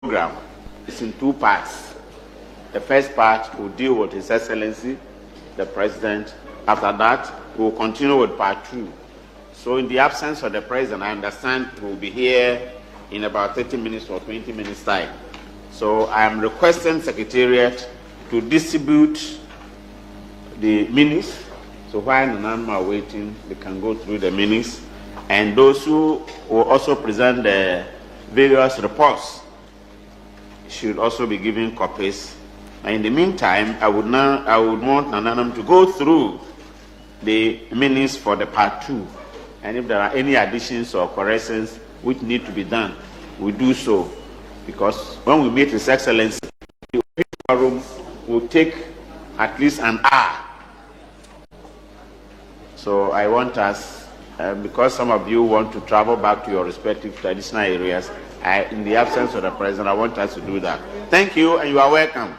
program is in two parts. The first part will deal with His Excellency, the President. After that, we will continue with part two. So in the absence of the President, I understand he will be here in about 30 minutes or 20 minutes time. So I am requesting Secretariat to distribute the minutes. So while the number are waiting, they can go through the minutes. And those who will also present the various reports should also be given copies. And in the meantime, I would want Nananam to go through the minutes for the part two. And if there are any additions or corrections which need to be done, we do so. Because when we meet His Excellency, the room will take at least an hour. So I want us, because some of you want to travel back to your respective traditional areas, in the absence of the President, I want us to do that. Thank you, and you are welcome.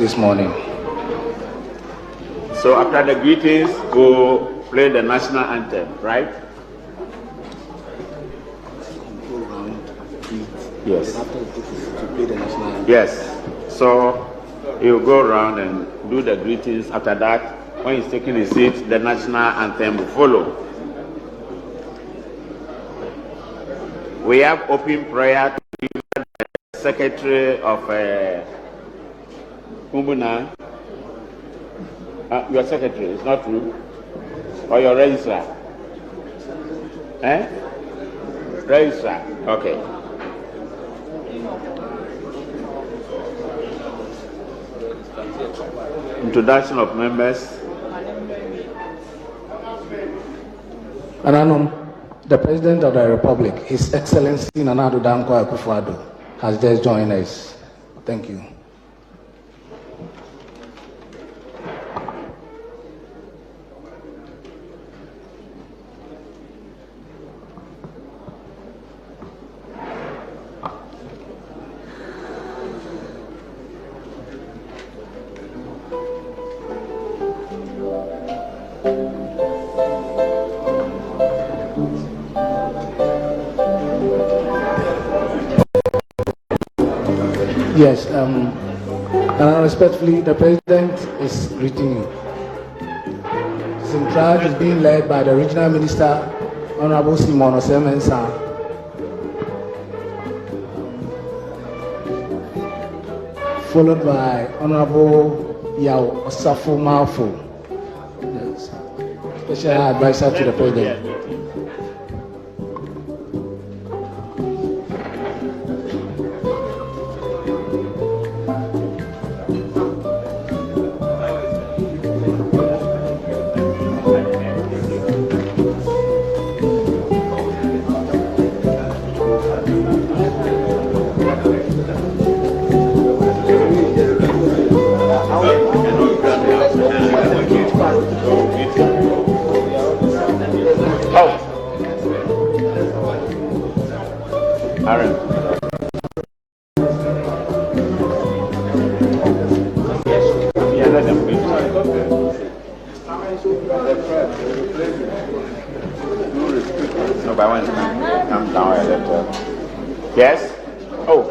this morning. So after the greetings, we'll play the national anthem, right? Yes. After to play the national anthem. Yes. So he'll go around and do the greetings. After that, when he's taking his seat, the national anthem will follow. We have open prayer to the Secretary of Kumbuna. Your secretary, it's not true? Or your registrar? Registrar, okay. Introduction of members. Ananum, the President of the Republic, His Excellency Nana Addo Dankwa Akufo-Addo, has just joined us. Thank you. Yes, and respectfully, the President is greeting you. Central is being led by the Regional Minister, Honorable Simon Osemensa. Followed by Honorable Yao Osafo Malfo, Special Advisor to the President. No, but I want to come down a little. Yes? Oh.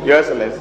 Your Excellency.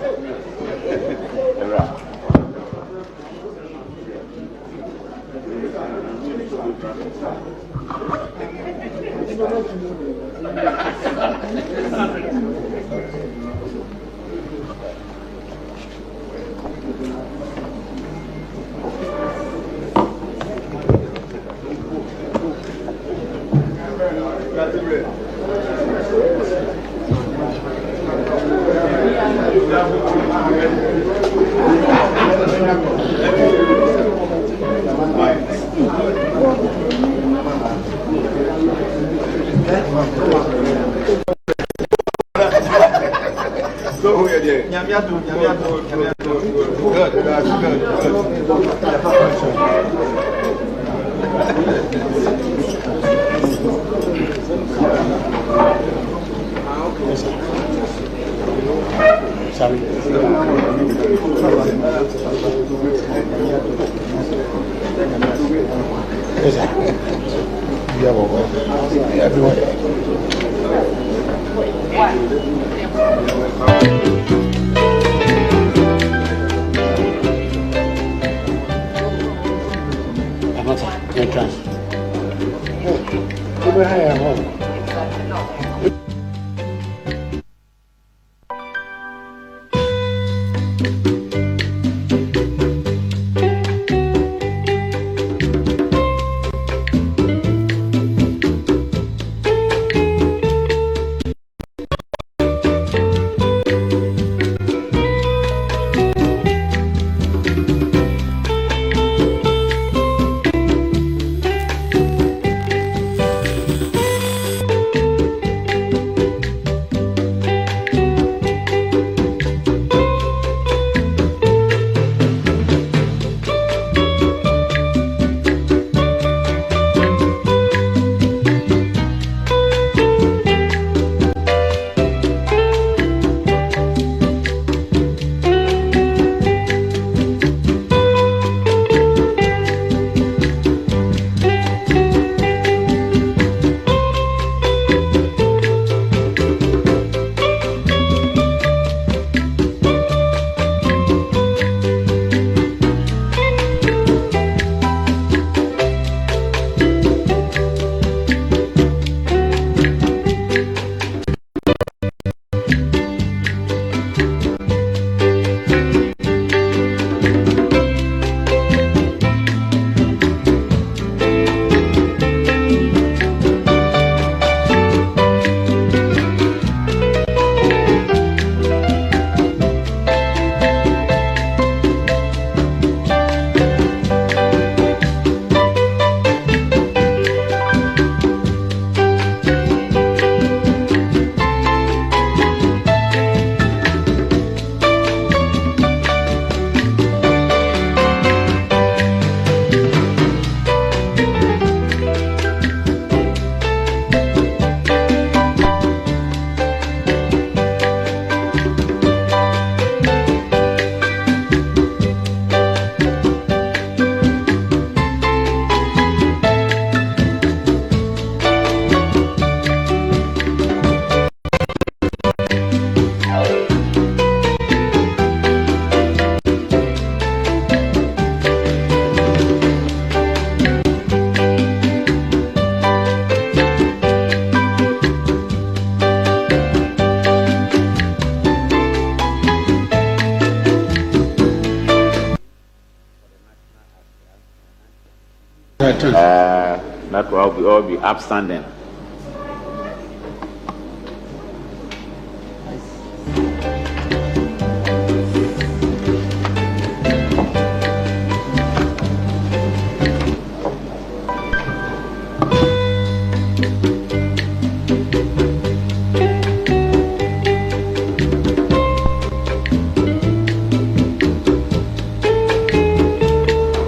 That will all be upstanding.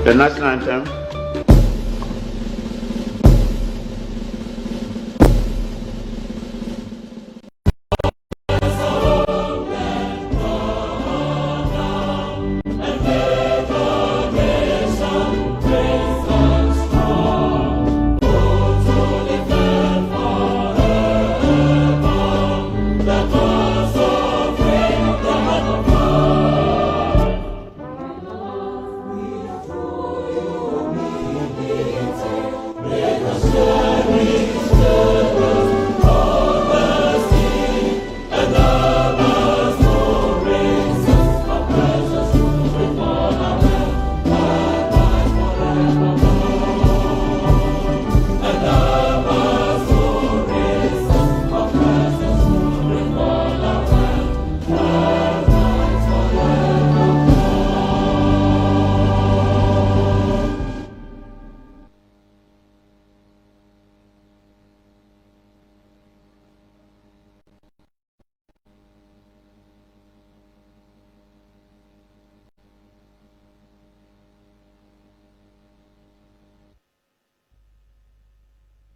The national anthem.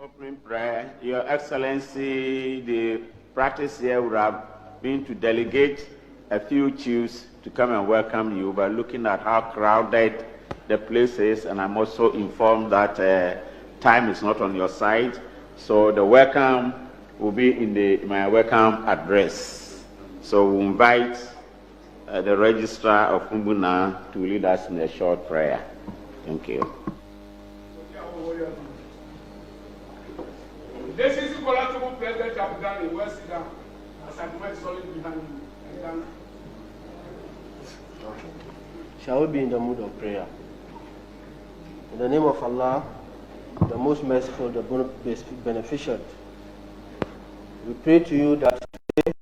Opening prayer. Your Excellency, the practice here would have been to delegate a few chiefs to come and welcome you, but looking at how crowded the place is, and I'm also informed that time is not on your side, so the welcome will be in my welcome address. So we invite the Registrar of Umbuna to lead us in a short prayer. Thank you. This is the collateral president of Ghana. Where sit down? As I'm quite solid behind you. Shall we be in the mood of prayer? In the name of Allah, the most merciful, the beneficent, we pray to you that today,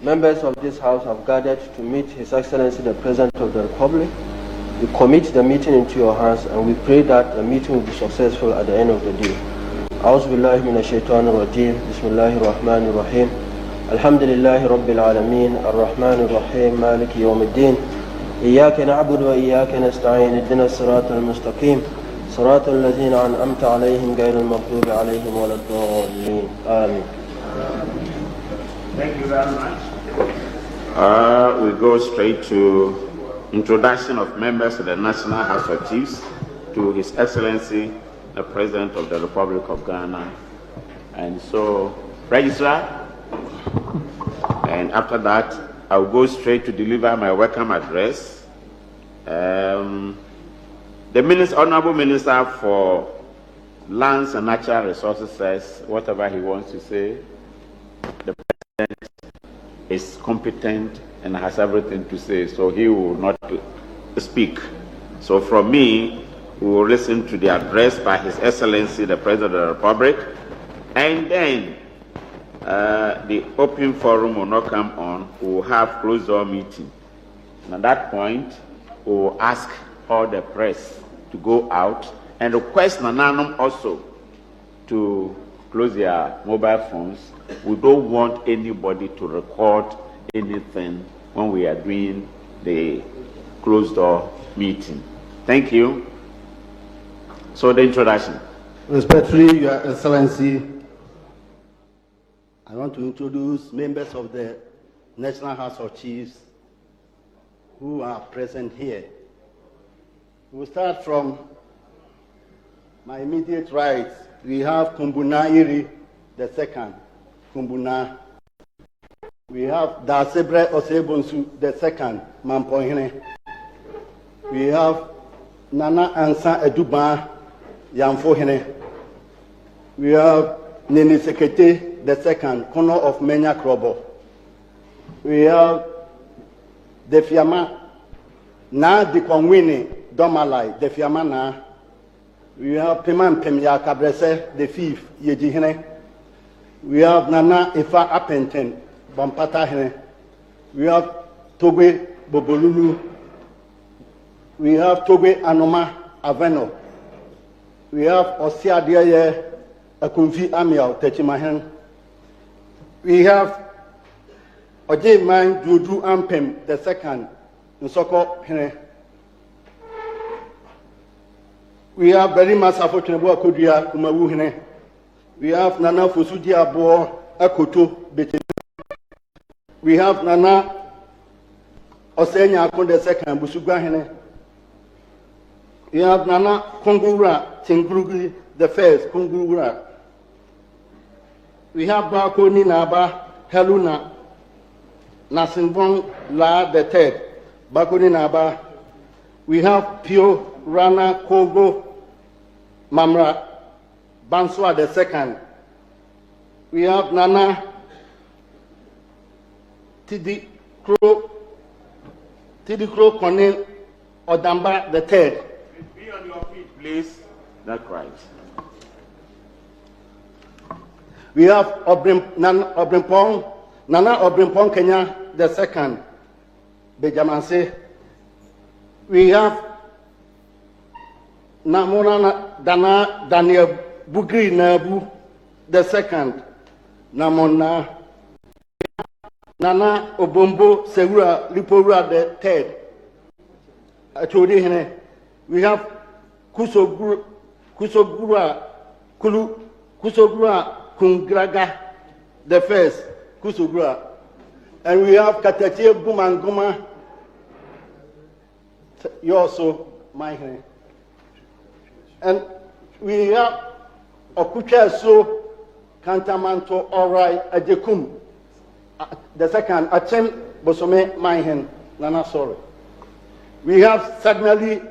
members of this house have gathered to meet His Excellency the President of the Republic. We commit the meeting into your hands, and we pray that the meeting will be successful at the end of the day. أعوذ بالله من الشيطان الرجيم بسم الله الرحمن الرحيم الحمد لله رب العالمين الرحمن الرحيم مالك يوم الدين إياك نعبد وإياك نستعين اهدنا الصراط المستقيم صراط الذين أنعمت عليهم غير المغضوب عليهم ولا الضالين آمين. Thank you very much. We go straight to introduction of members of the National House of Chiefs to His Excellency the President of the Republic of Ghana. And so, Registrar, and after that, I'll go straight to deliver my welcome address. The Honorable Minister for Lands and Natural Resources says whatever he wants to say. The President is competent and has everything to say, so he will not speak. So from me, we will listen to the address by His Excellency the President of the Republic, and then the open forum will not come on. We will have closed door meeting. And at that point, we will ask all the press to go out and request Nananum also to close their mobile phones. We don't want anybody to record anything when we are doing the closed door meeting. Thank you. So the introduction. Respectfully, Your Excellency, I want to introduce members of the National House of Chiefs who are present here. We will start from my immediate right. We have Kumbuna Iri the second, Kumbuna. We have Dasebre Osebonsu the second, Mampohine. We have Nana Ansa Eduba Yamfohine. We have Nini Sekete the second, corner of Menya Krobo. We have Defiama Na Dikwangwini Domalai, Defiama Na. We have Peman Pemya Cabrese, the fifth, Yejihene. We have Nana Ifa Apenten, Bampata Hene. We have Tobe Bobolulu. We have Tobe Anoma Aveno. We have Osia Diaye Akunfi Amiao Techimahen. We have Oje Man Dudu Ampem, the second, Nsoko Hene. We have very much unfortunate Kodia Kumawu Hene. We have Nana Fusudia Bo Akoto Bete. We have Nana Osenya Akon the second, Busugwa Hene. We have Nana Kongura Tingrugi the first, Kongura. We have Bako Ninaba Heluna Nasinbon La the third, Bako Ninaba. We have Pio Rana Kogo Mamra Banswa the second. We have Nana Tidi Kro Kone Odamba the third. Be on your feet, please. That's right. We have Nana Obrimpong Kenya the second. Bejamanse. We have Namona Dana Daniel Bugri Nabu the second. Namona Nana Obombo Segura Lipora the third. We have Kusogura Kungraga the first, Kusogura. And we have Katache Bumangoma. You also, my hand. And we have Okucha So Kantamanto Orai Ajekum. The second, Achem Bosome, my hand. Nana, sorry. We have Sagnali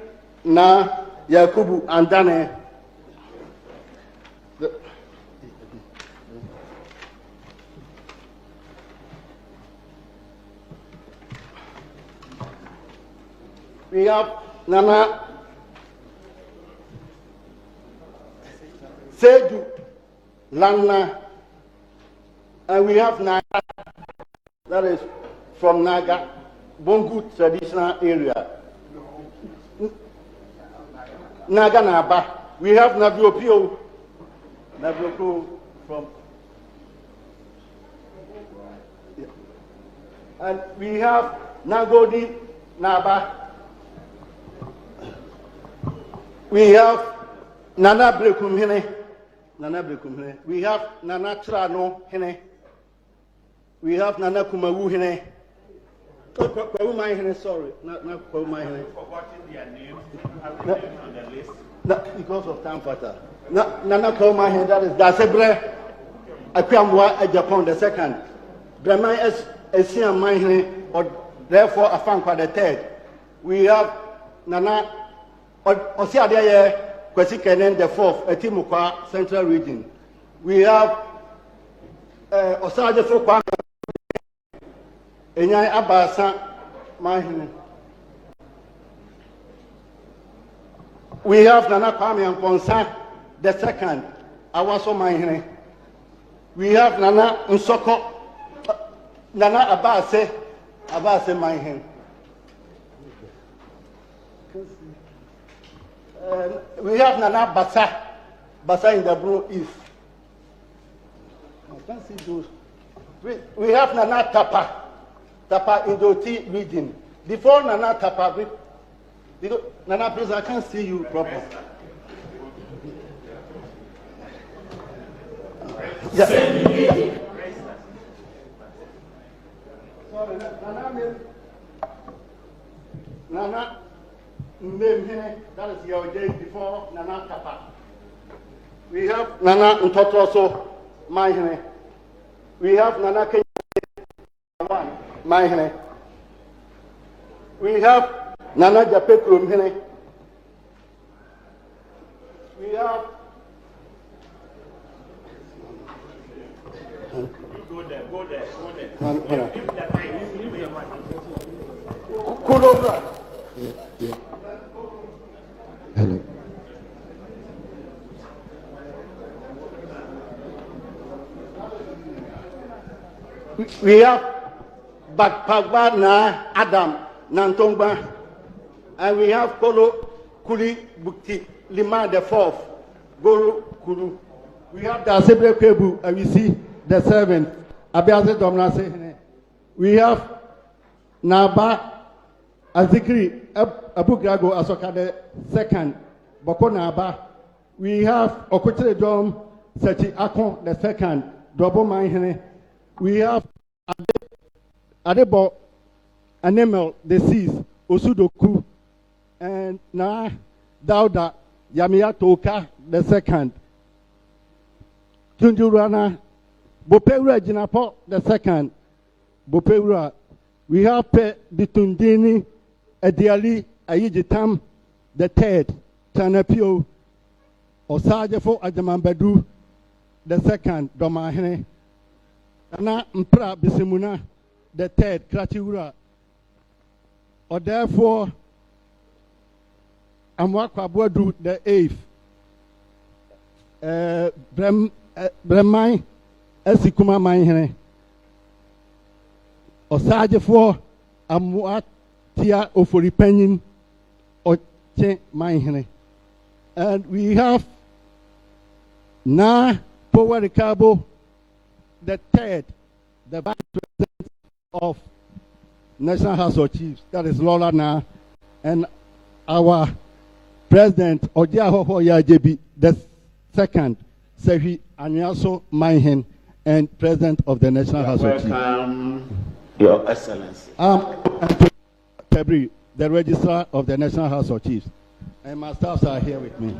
Na Yakubu and Dane. We have Nana Sedu Lana, and we have Naga, that is from Naga, Bongu traditional area. Naga Naba. We have Nabiopio from, and we have Nagodi Naba. We have Nana Brekum Hene. We have Nana Trano Hene. We have Nana Kumawu Hene. Sorry, not Kwaumai Hene. Forgotten their names. Have the names on the list. Because of time factor. Nana Kwaumai Hene, that is Dasebre Akwamwa Japan the second. Brahma Esian Mahine, or therefore Afankwa the third. We have Nana Osiadia Kwesikenen the fourth, Etimukwa Central Region. We have Osaje Fokwa Enyai Abasa Mahine. We have Nana Kwame and Ponsa the second, Awaso Mahine. We have Nana Nsoko, Nana Abase Mahine. We have Nana Basa in the blue east. I can't see those. We have Nana Tapa in the T region. Before Nana Tapa, because Nana, please, I can't see you properly. Yeah. Sorry, Nana name here, that is your day before Nana Tapa. We have Nana Ntotoso, my hene. We have Nana Kenya, my hene. We have Nana Japekrum hene. We have. Go there. Kudobra. Hello. We have Bakpagba Na Adam Nantongba, and we have Kolo Kuli Bukti Lima the fourth, Guru Kulu. We have the Asebre Kwebu, and we see the seventh, Abiaze Domnase. We have Naba Azikri Abu Grago Asoka the second, Boko Naba. We have Okotere Dom Sechi Akon the second, Double Mahine. We have Adebo Anemel the sixth, Osudoku, and Na Dauda Yamia Toka the second. Tunjurana Bopewura Jinapo the second. Bopewura. We have Pe Ditundini Ediali Ayijitam the third. Tanapio Osajefo Ajamambedu the second. Domahene. Ana Mpra Bisimuna the third. Kratiura. Or therefore Amwakwabuadu the eighth. Bremai Esikuma Mahene. Osajefo Amwatia Oforipenin Oche Mahene. And we have Na Power Cabo the third, the vice president of National House of Chiefs, that is Lola Na, and our president Ojiahoho Yajebi the second, Sehi Anyaso Maihen, and president of the National House of Chiefs. Welcome, Your Excellency. And February, the registrar of the National House of Chiefs, and my staffs are here with me.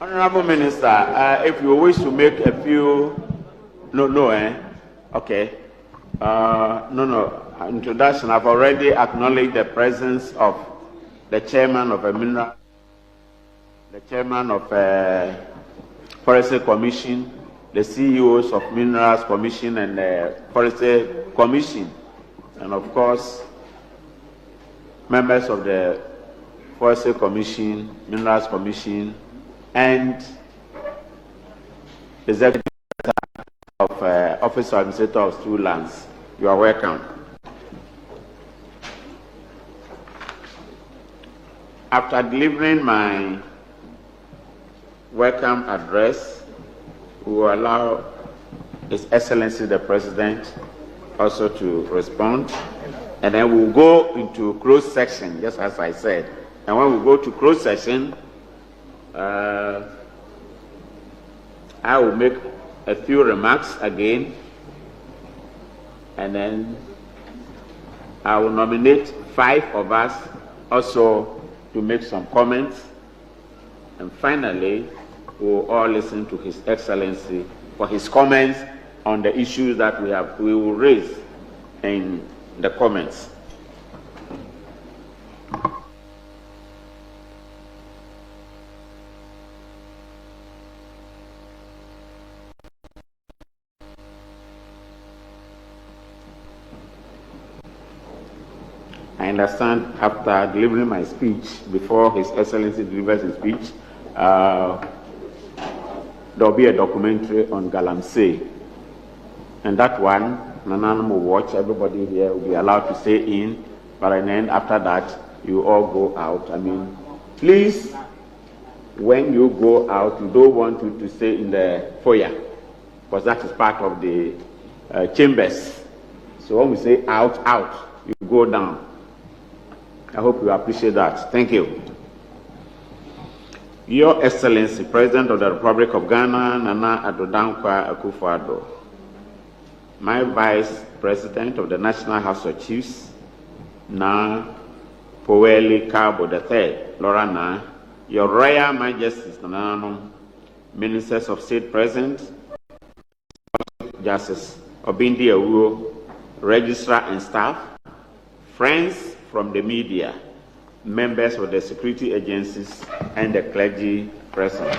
Honorable Minister, if you wish to make a few, okay, introduction. I've already acknowledged the presence of the chairman of a mineral, the chairman of a Forestry Commission, the CEOs of Minerals Commission and the Forestry Commission, and of course, members of the Forestry Commission, Minerals Commission, and Executive of Office of Administrator of Stool Lands. You are welcome. After delivering my welcome address, we will allow His Excellency the President also to respond, and then we'll go into closed section, just as I said. And when we go to closed session, I will make a few remarks again, and then I will nominate 5 of us also to make some comments, and finally we will all listen to His Excellency for his comments on the issues that we will raise in the comments. I understand after delivering my speech, before His Excellency delivers his speech, there will be a documentary on Galamsey. And that one, Nananum will watch, everybody here will be allowed to stay in, but then after that, you all go out. I mean, please, when you go out, you don't want you to stay in the foyer, because that is part of the chambers. So when we say out, you go down. I hope you appreciate that. Thank you. Your Excellency, President of the Republic of Ghana, Nana Addo Dankwa Akufo-Addo, my Vice President of the National House of Chiefs, Na Poweli Kabo III, Lorana, Your Royal Majesties, Nananum, Ministers of State present, Justice Obindi Awuo, Registrar and staff, friends from the media, members of the security agencies, and the clergy present.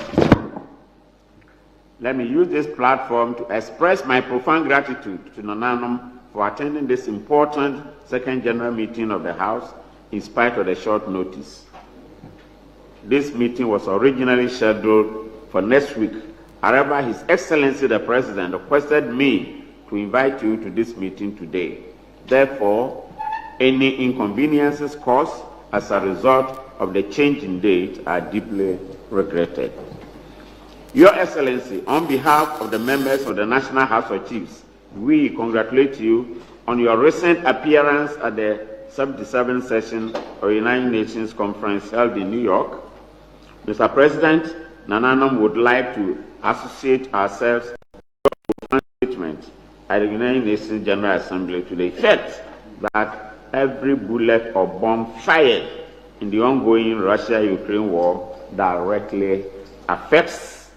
Let me use this platform to express my profound gratitude to Nananum for attending this important second general meeting of the House in spite of the short notice. This meeting was originally scheduled for next week, However, His Excellency the President requested me to invite you to this meeting today. Therefore, any inconveniences caused as a result of the change in date are deeply regretted. Your Excellency, on behalf of the members of the National House of Chiefs, we congratulate you on your recent appearance at the 77th session of the United Nations Conference held in New York. Mr. President, Nananom would like to associate ourselves with a statement at the United Nations General Assembly to the effect that every bullet or bomb fired in the ongoing Russia-Ukraine war directly affects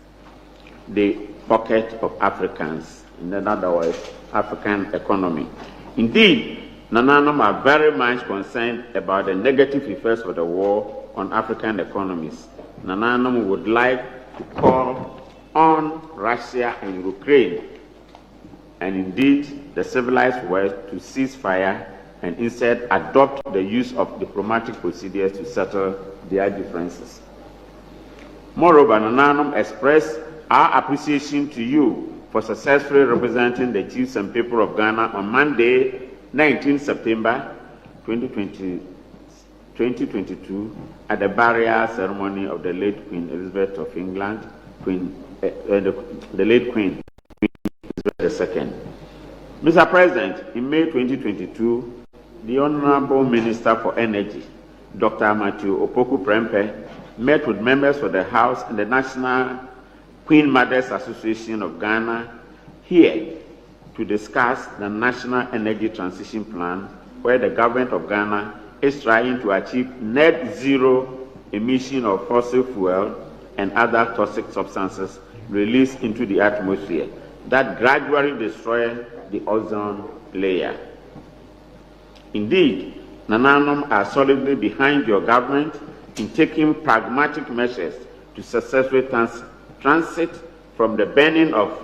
the pocket of Africans, in other words, African economy. Indeed, Nananom are very much concerned about the negative effects of the war on African economies. Nananom would like to call on Russia and Ukraine, and indeed the civilized world, to cease fire and instead adopt the use of diplomatic procedures to settle their differences. Moreover, Nananom expressed our appreciation to you for successfully representing the chiefs and people of Ghana on Monday, 19 September 2022 at the burial ceremony of the late Queen Elizabeth of England, the late Queen Elizabeth II. Mr. President, in May 2022, the Honorable Minister for Energy, Dr. Matthew Opoku Prempeh, met with members of the House and the National Queen Mothers Association of Ghana here to discuss the National Energy Transition Plan, where the government of Ghana is trying to achieve net zero emission of fossil fuel and other toxic substances released into the atmosphere that gradually destroy the ozone layer. Indeed, Nananom are solidly behind your government in taking pragmatic measures to successfully transit from the burning of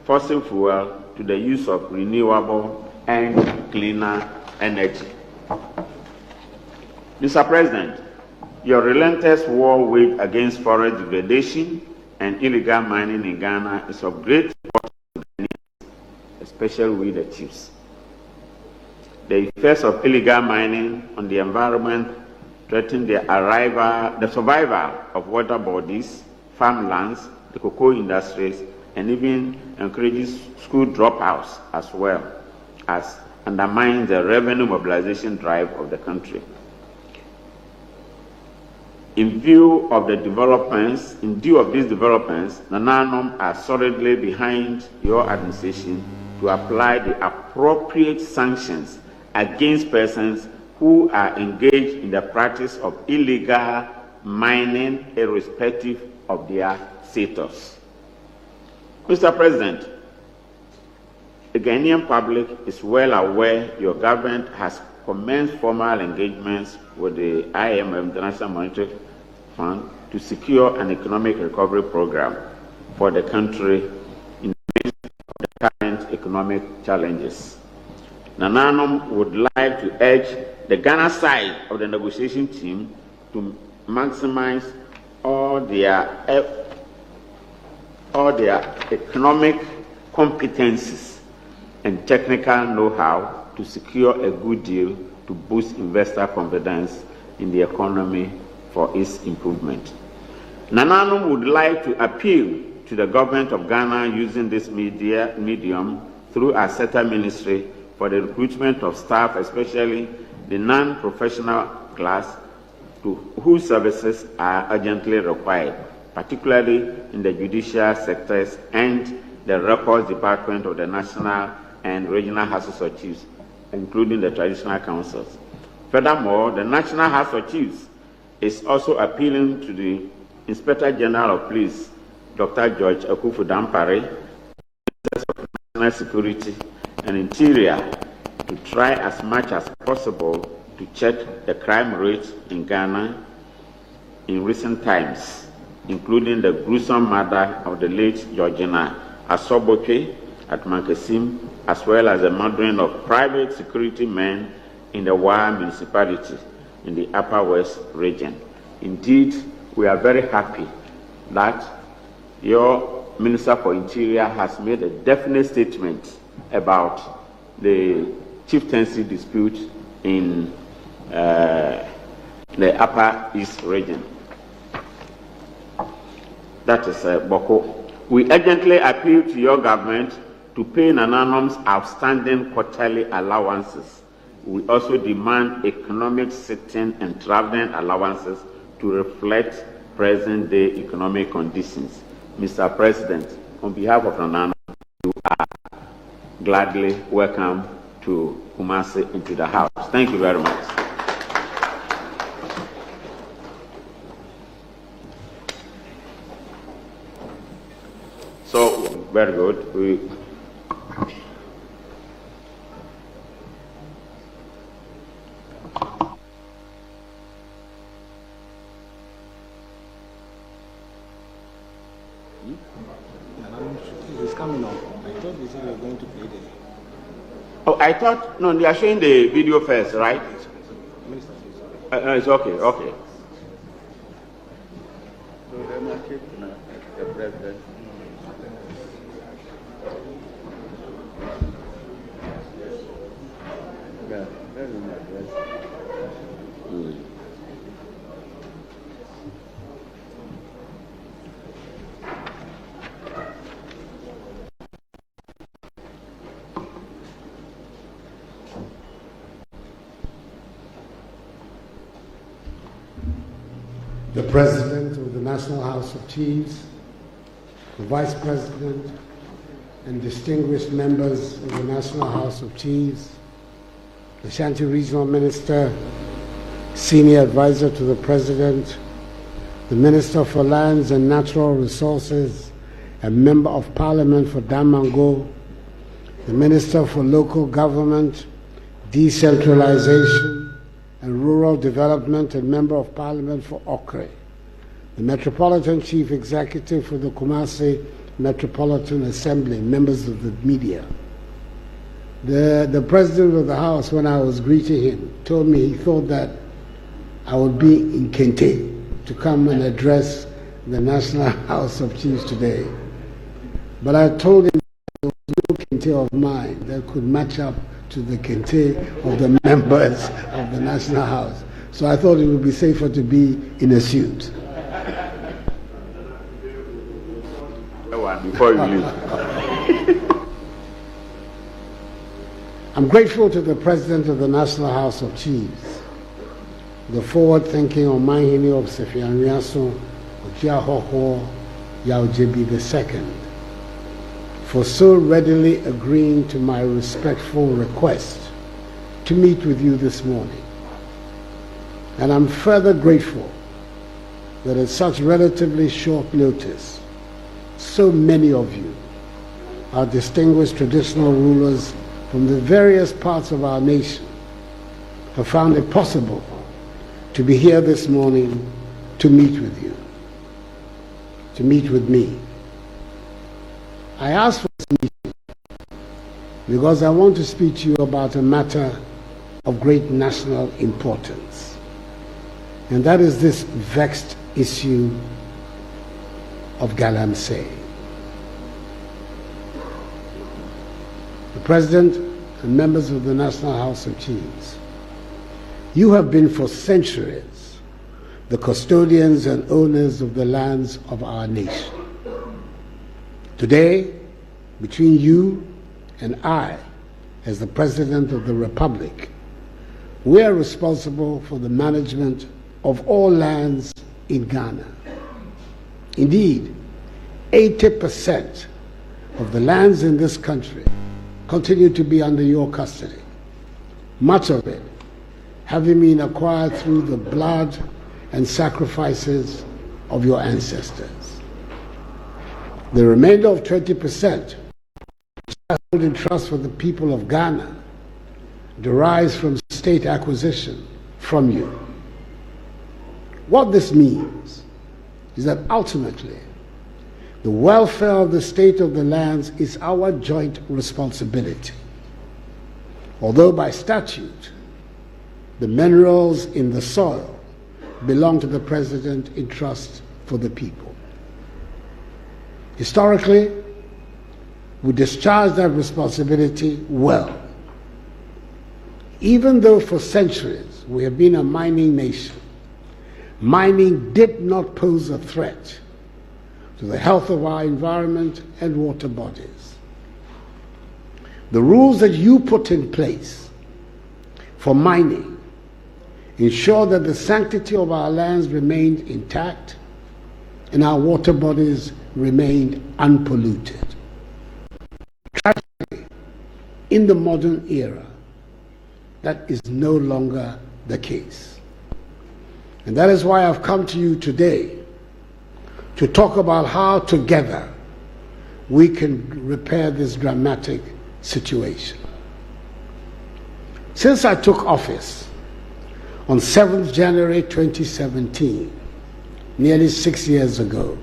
fossil fuel to the use of renewable and cleaner energy. Mr. President, your relentless war waged against forest degradation and illegal mining in Ghana is of great importance to Ghanaians, especially we the chiefs. The effects of illegal mining on the environment threaten the survival of water bodies, farmlands, the cocoa industries, and even encourages school dropouts, as well as undermines the revenue mobilization drive of the country. In view of these developments, Nananom are solidly behind your administration to apply the appropriate sanctions against persons who are engaged in the practice of illegal mining, irrespective of their status. Mr. President, the Ghanaian public is well aware your government has commenced formal engagements with the IMF, International Monetary Fund, to secure an economic recovery program for the country in the midst of the current economic challenges. Nananom would like to urge the Ghana side of the negotiation team to maximize all their economic competencies and technical know-how to secure a good deal to boost investor confidence in the economy for its improvement. Nananom would like to appeal to the government of Ghana using this medium through our SETA ministry for the recruitment of staff, especially the non-professional class, to whose services are urgently required, particularly in the judicial sectors and the records department of the national and regional houses of chiefs, including the traditional councils. Furthermore, the National House of Chiefs is also appealing to the Inspector General of Police, Dr. George Akufo-Addo, Ministers of National Security and Interior, to try as much as possible to check the crime rate in Ghana in recent times, including the gruesome murder of the late Georgina Asobotwe at Mankesim, as well as the murdering of private security men in the Wa municipality in the Upper West region. Indeed, we are very happy that your Minister for Interior has made a definite statement about the chieftaincy dispute in the Upper East region. That is Boko. We urgently appeal to your government to pay Nananom's outstanding quarterly allowances. We also demand economic sitting and traveling allowances to reflect present-day economic conditions. Mr. President, on behalf of Nananom, you are gladly welcome to Kumasi into the House. Thank you very much. So, very good. He's coming on. I thought you said you were going to play the... Oh, I thought, no, they are showing the video first, right? It's okay, okay. So then I keep the president. Yeah, very much. The President of the National House of Chiefs, the Vice President, and distinguished members of the National House of Chiefs, the Ashanti Regional Minister, Senior Advisor to the President, the Minister for Lands and Natural Resources, and Member of Parliament for Damango, the Minister for Local Government, Decentralization, and Rural Development and Member of Parliament for Okre, the Metropolitan Chief Executive for the Kumasi Metropolitan Assembly, members of the media. The President of the House, when I was greeting him, told me he thought that I would be in Kente to come and address the National House of Chiefs today. But I told him there was no Kente of mine that could match up to the Kente of the members of the National House. So I thought it would be safer to be in a suit. Before you leave. I'm grateful to the President of the National House of Chiefs, the forward-thinking Manhyia of Sefianriaso, Ojiahoho Yaojebi II, for so readily agreeing to my respectful request to meet with you this morning. And I'm further grateful that at such relatively short notice, so many of you, our distinguished traditional rulers from the various parts of our nation, have found it possible to be here this morning to meet with you, to meet with me. I asked for this meeting because I want to speak to you about a matter of great national importance, and that is this vexed issue of Galamsey. The President and members of the National House of Chiefs, you have been for centuries the custodians and owners of the lands of our nation. Today, between you and I, as the President of the Republic, we are responsible for the management of all lands in Ghana. Indeed, 80% of the lands in this country continue to be under your custody, much of it having been acquired through the blood and sacrifices of your ancestors. The remainder of 20%, which I hold in trust for the people of Ghana, derives from state acquisition from you. What this means is that ultimately, the welfare of the state of the lands is our joint responsibility. Although by statute, the minerals in the soil belong to the President in trust for the people. Historically, we discharged that responsibility well. Even though for centuries we have been a mining nation, mining did not pose a threat to the health of our environment and water bodies. The rules that you put in place for mining ensure that the sanctity of our lands remained intact and our water bodies remained unpolluted. Tragically, in the modern era, that is no longer the case. And that is why I've come to you today to talk about how together we can repair this dramatic situation. Since I took office on 7th January 2017, nearly 6 years ago,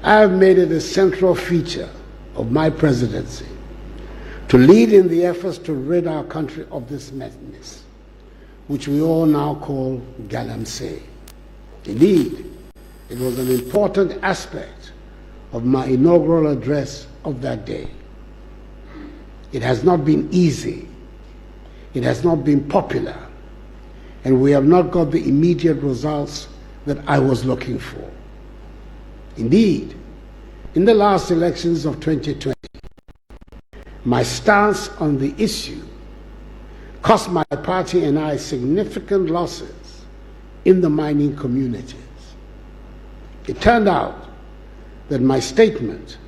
I have made it a central feature of my presidency to lead in the efforts to rid our country of this madness, which we all now call Galamsey. Indeed, it was an important aspect of my inaugural address of that day. It has not been easy, it has not been popular, and we have not got the immediate results that I was looking for. Indeed, in the last elections of 2020, my stance on the issue cost my party and I significant losses in the mining communities. It turned out that my statement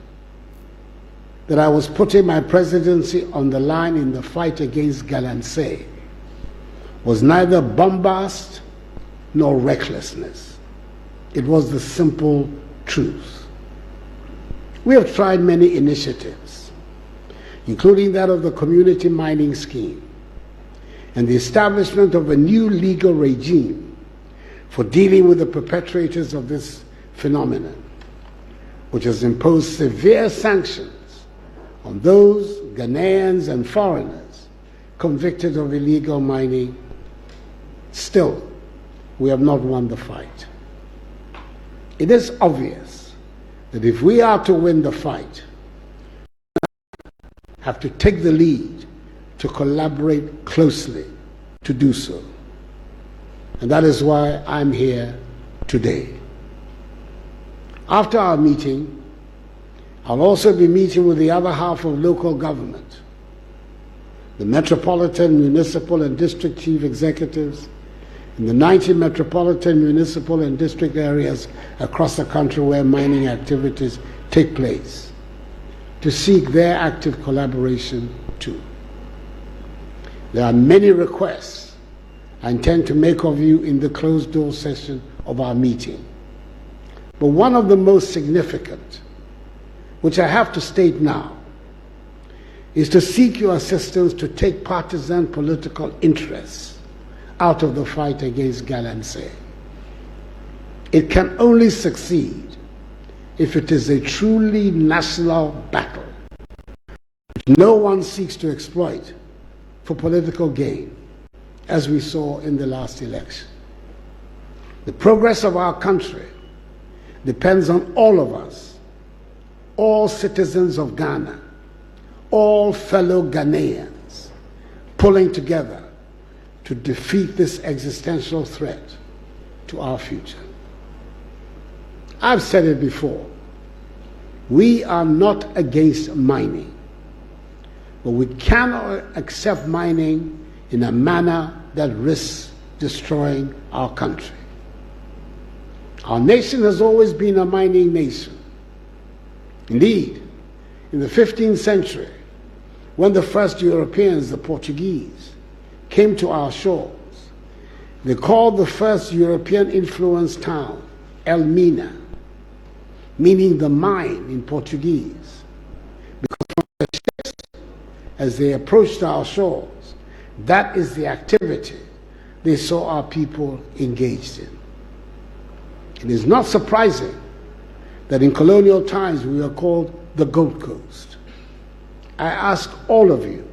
that I was putting my presidency on the line in the fight against Galamsey was neither bombast nor recklessness. It was the simple truth. We have tried many initiatives, including that of the community mining scheme and the establishment of a new legal regime for dealing with the perpetrators of this phenomenon, which has imposed severe sanctions on those Ghanaians and foreigners convicted of illegal mining. Still, we have not won the fight. It is obvious that if we are to win the fight, we have to take the lead to collaborate closely to do so. And that is why I'm here today. After our meeting, I'll also be meeting with the other half of local government, the metropolitan, municipal, and district chief executives in the 90 metropolitan, municipal, and district areas across the country where mining activities take place, to seek their active collaboration too. There are many requests I intend to make of you in the closed-door session of our meeting. But one of the most significant, which I have to state now, is to seek your assistance to take partisan political interests out of the fight against Galamsey. It can only succeed if it is a truly national battle, which no one seeks to exploit for political gain, as we saw in the last election. The progress of our country depends on all of us, all citizens of Ghana, all fellow Ghanaians, pulling together to defeat this existential threat to our future. I've said it before, we are not against mining, but we cannot accept mining in a manner that risks destroying our country. Our nation has always been a mining nation. Indeed, in the 15th century, when the first Europeans, the Portuguese, came to our shores, they called the first European-influenced town Elmina, meaning the mine in Portuguese, because from the ships, as they approached our shores, that is the activity they saw our people engaged in. It is not surprising that in colonial times we were called the Gold Coast. I ask all of you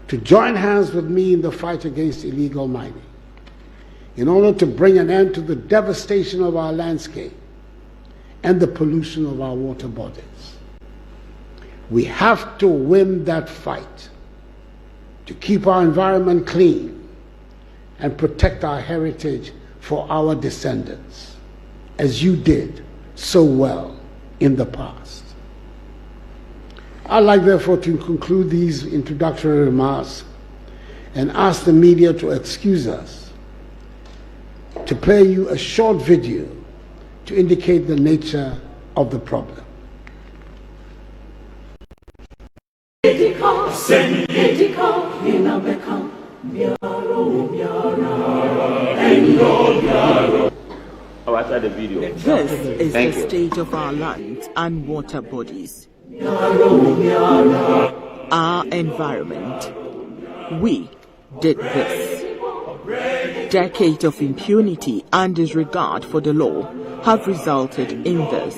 to join hands with me in the fight against illegal mining in order to bring an end to the devastation of our landscape and the pollution of our water bodies. We have to win that fight to keep our environment clean and protect our heritage for our descendants, as you did so well in the past. I'd like, therefore, to conclude these introductory remarks and ask the media to excuse us, to play you a short video to indicate the nature of the problem. After the video. This is the state of our lands and water bodies. Our environment. We did this. Decades of impunity and disregard for the law have resulted in this.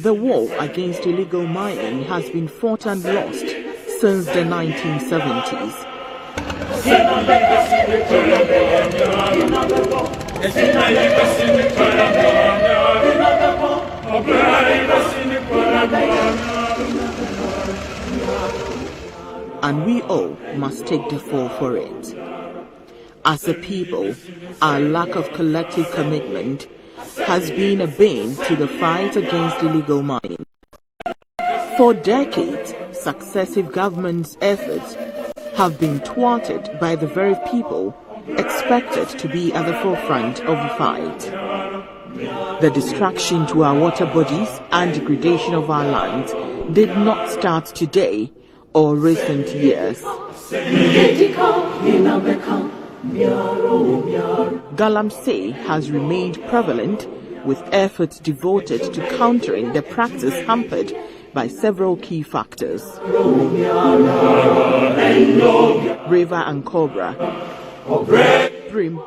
The war against illegal mining has been fought and lost since the 1970s. And we all must take the fall for it. As a people, our lack of collective commitment has been a bane to the fight against illegal mining. For decades, successive governments' efforts have been thwarted by the very people expected to be at the forefront of the fight. The destruction to our water bodies and degradation of our lands did not start today or recent years. Galamsey has remained prevalent, with efforts devoted to countering the practice hampered by several key factors. River and Cobra, Brim,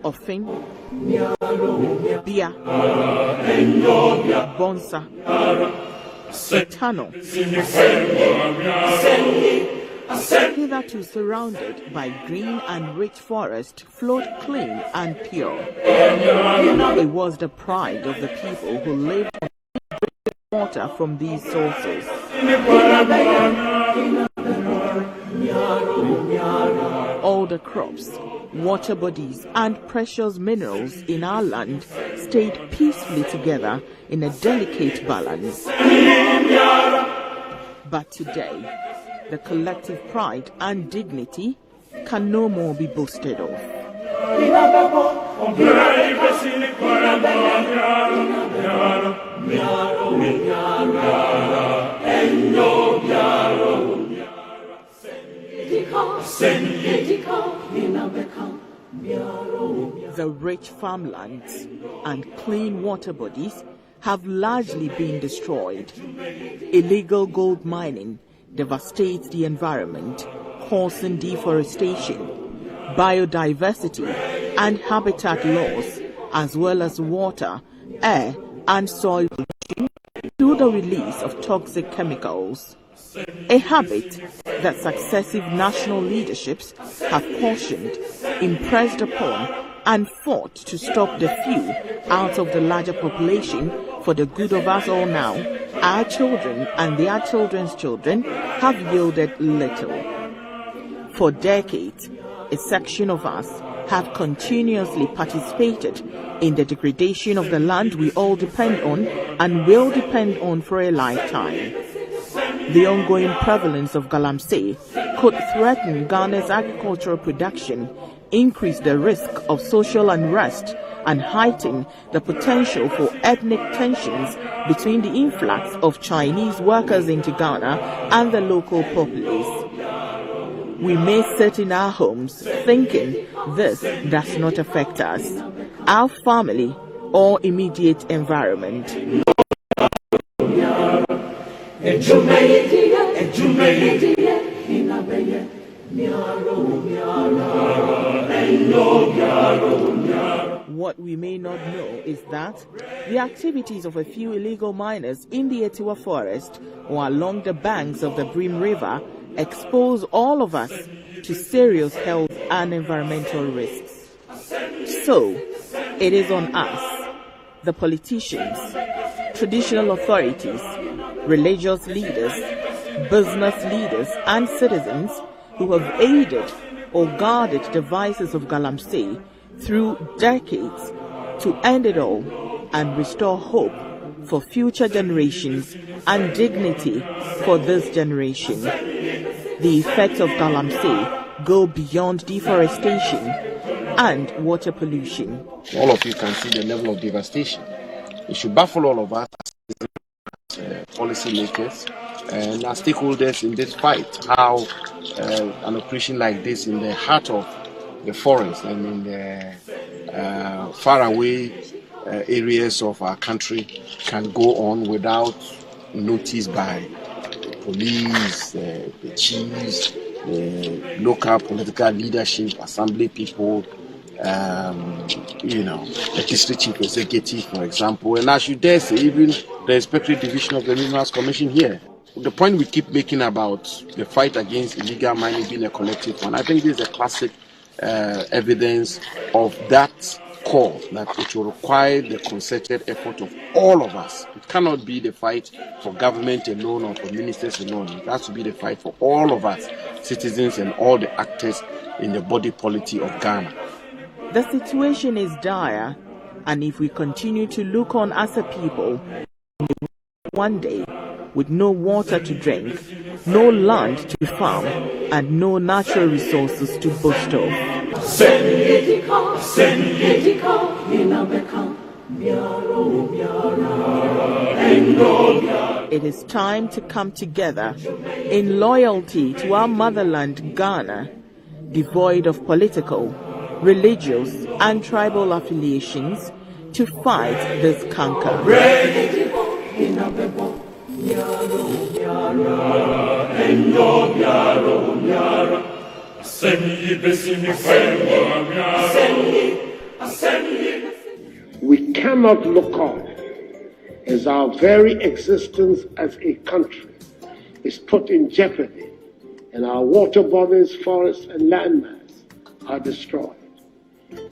Offin, Bia, Bonsa, Tano, hitherto surrounded by green and rich forest, flowed clean and pure. It was the pride of the people who lived on water from these sources. All the crops, water bodies, and precious minerals in our land stayed peacefully together in a delicate balance. But today, the collective pride and dignity can no more be boasted of. The rich farmlands and clean water bodies have largely been destroyed. Illegal gold mining devastates the environment, causing deforestation, biodiversity, and habitat loss, as well as water, air, and soil pollution through the release of toxic chemicals. A habit that successive national leaderships have cautioned, impressed upon, and fought to stop the few out of the larger population for the good of us all now. Our children and their children's children have yielded little. For decades, a section of us have continuously participated in the degradation of the land we all depend on and will depend on for a lifetime. The ongoing prevalence of Galamsey could threaten Ghana's agricultural production, increase the risk of social unrest, and heighten the potential for ethnic tensions between the influx of Chinese workers into Ghana and the local populace. We may sit in our homes thinking this does not affect us, our family, or immediate environment. What we may not know is that the activities of a few illegal miners in the Etiwa forest or along the banks of the Brim River expose all of us to serious health and environmental risks. So, It is on us, the politicians, traditional authorities, religious leaders, business leaders, and citizens who have aided or guarded the vices of Galamsey through decades to end it all and restore hope for future generations and dignity for this generation. The effects of Galamsey go beyond deforestation and water pollution. All of you can see the level of devastation. It should baffle all of us as policymakers and as stakeholders in this fight, how an operation like this in the heart of the forest and in the faraway areas of our country can go on without notice by the police, the chiefs, the local political leadership, assembly people, the district chief executive, for example, and I should dare say even the Inspectorate Division of the Minerals Commission here. The point we keep making about the fight against illegal mining being a collective one, I think this is a classic evidence of that call, that it will require the concerted effort of all of us. It cannot be the fight for government alone or for ministers alone. It has to be the fight for all of us, citizens and all the actors in the body politic of Ghana. The situation is dire, and if we continue to look on as a people, one day, with no water to drink, no land to farm, and no natural resources to boast of. It is time to come together in loyalty to our motherland, Ghana, devoid of political, religious, and tribal affiliations, to fight this canker. We cannot look on as our very existence as a country is put in jeopardy and our water bodies, forests, and landmass are destroyed.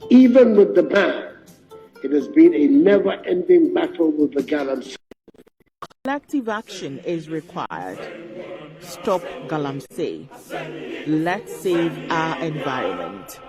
Even with the ban, it has been a never-ending battle with the Galamsey. Collective action is required. Stop Galamsey. Let's save our environment.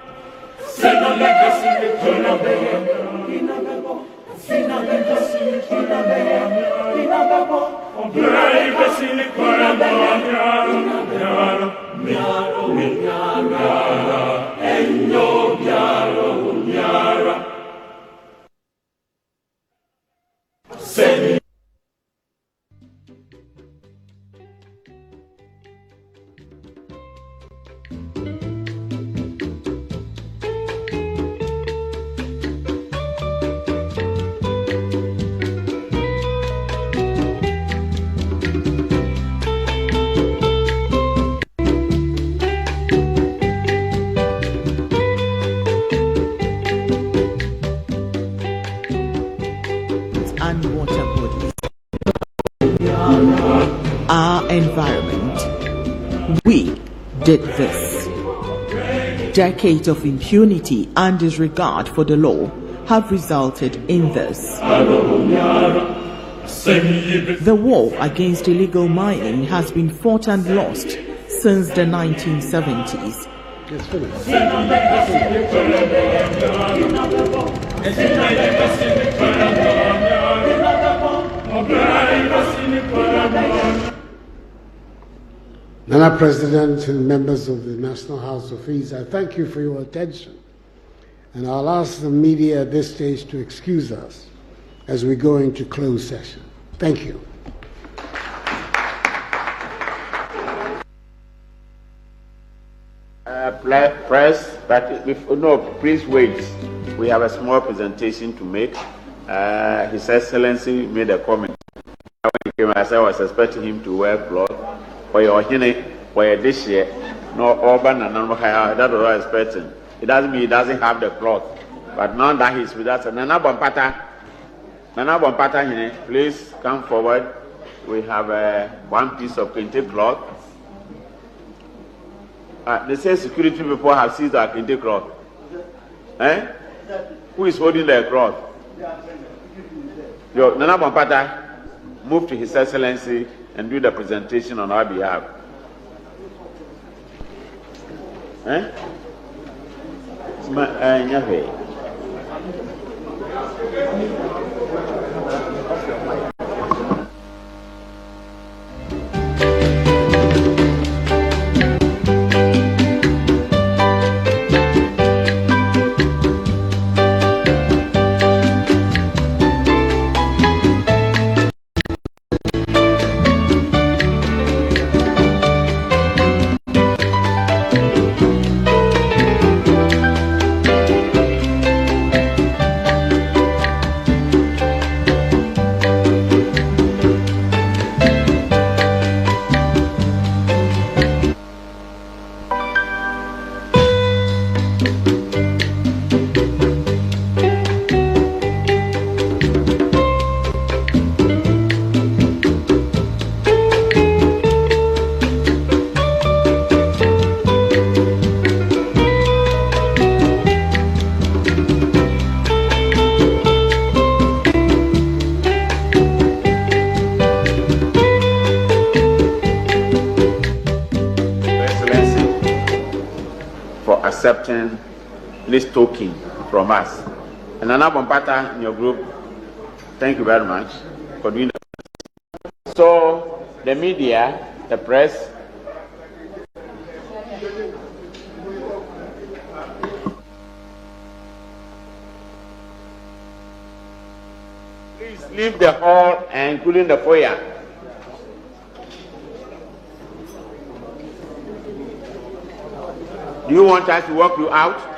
And water bodies. Our environment. We did this. Decades of impunity and disregard for the law have resulted in this. The war against illegal mining has been fought and lost since the 1970s. Nana President and members of the National House of Fees, I thank you for your attention. And I'll ask the media at this stage to excuse us as we go into closed session. Thank you. Press, but please wait. We have a small presentation to make. His Excellency made a comment. When he came, as I was expecting him to wear cloth. For your this year, no urban and no higher. That's what I was expecting. It doesn't mean he doesn't have the cloth. But now that he's with us, Nana Bompata, please come forward. We have one piece of kente cloth. They say security people have seized our kente cloth. Who is holding the cloth? Your Nana Bompata, move to His Excellency and do the presentation on our behalf. Accepting this token from us. And Nana Bompata in your group, thank you very much for doing that. So, the media, the press, please leave the hall and including the foyer. Do you want us to walk you out?